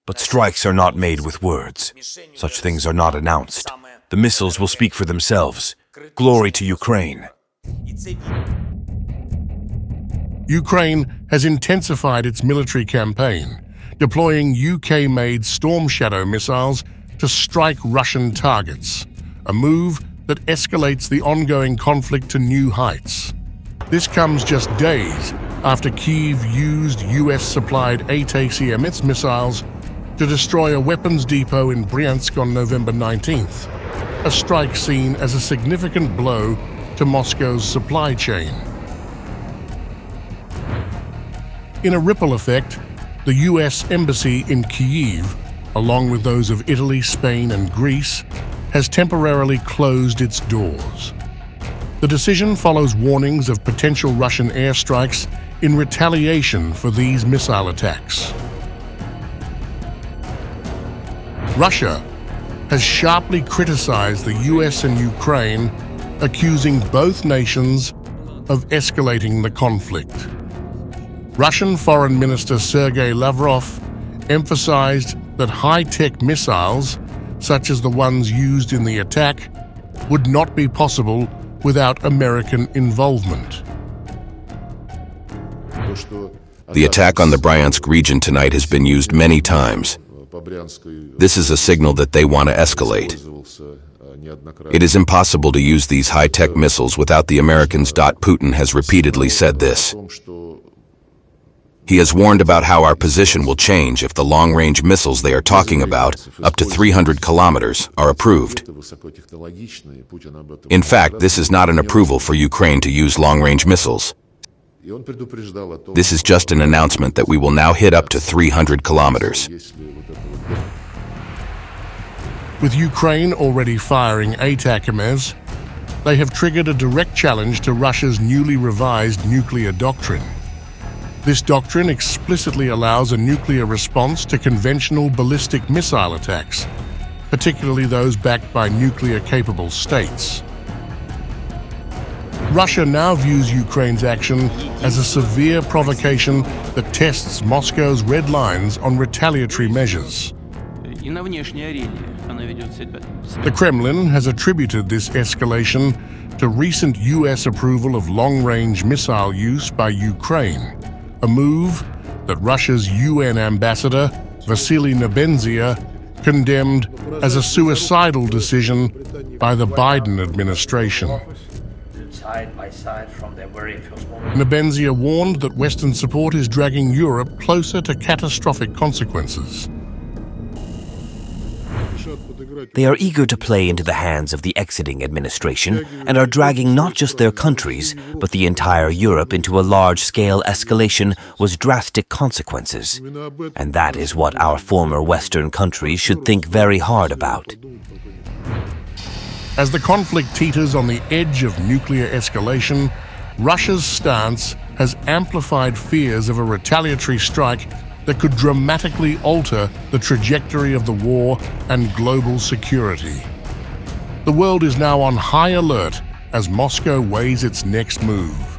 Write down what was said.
But strikes are not made with words. Such things are not announced. The missiles will speak for themselves. Glory to Ukraine. Ukraine has intensified its military campaign, deploying UK-made Storm Shadow missiles to strike Russian targets, a move that escalates the ongoing conflict to new heights. This comes just days after Kyiv used US-supplied ATACMS missiles to destroy a weapons depot in Bryansk on November 19th, a strike seen as a significant blow to Moscow's supply chain. In a ripple effect, the US Embassy in Kyiv, along with those of Italy, Spain and Greece, has temporarily closed its doors. The decision follows warnings of potential Russian airstrikes in retaliation for these missile attacks. Russia has sharply criticized the US and Ukraine, accusing both nations of escalating the conflict. Russian Foreign Minister Sergei Lavrov emphasized that high-tech missiles, such as the ones used in the attack, would not be possible without American involvement. The attack on the Bryansk region tonight has been used many times. This is a signal that they want to escalate. It is impossible to use these high-tech missiles without the Americans. Putin has repeatedly said this. He has warned about how our position will change if the long-range missiles they are talking about, up to 300 kilometers, are approved. In fact, this is not an approval for Ukraine to use long-range missiles. This is just an announcement that we will now hit up to 300 kilometers. With Ukraine already firing ATACMS, they have triggered a direct challenge to Russia's newly revised nuclear doctrine. This doctrine explicitly allows a nuclear response to conventional ballistic missile attacks, particularly those backed by nuclear-capable states. Russia now views Ukraine's action as a severe provocation that tests Moscow's red lines on retaliatory measures. The Kremlin has attributed this escalation to recent US approval of long-range missile use by Ukraine, a move that Russia's UN ambassador, Vasily Nebenzia, condemned as a suicidal decision by the Biden administration. Nebenzia warned that Western support is dragging Europe closer to catastrophic consequences. They are eager to play into the hands of the exiting administration and are dragging not just their countries, but the entire Europe into a large-scale escalation with drastic consequences. And that is what our former Western countries should think very hard about. As the conflict teeters on the edge of nuclear escalation, Russia's stance has amplified fears of a retaliatory strike that could dramatically alter the trajectory of the war and global security. The world is now on high alert as Moscow weighs its next move.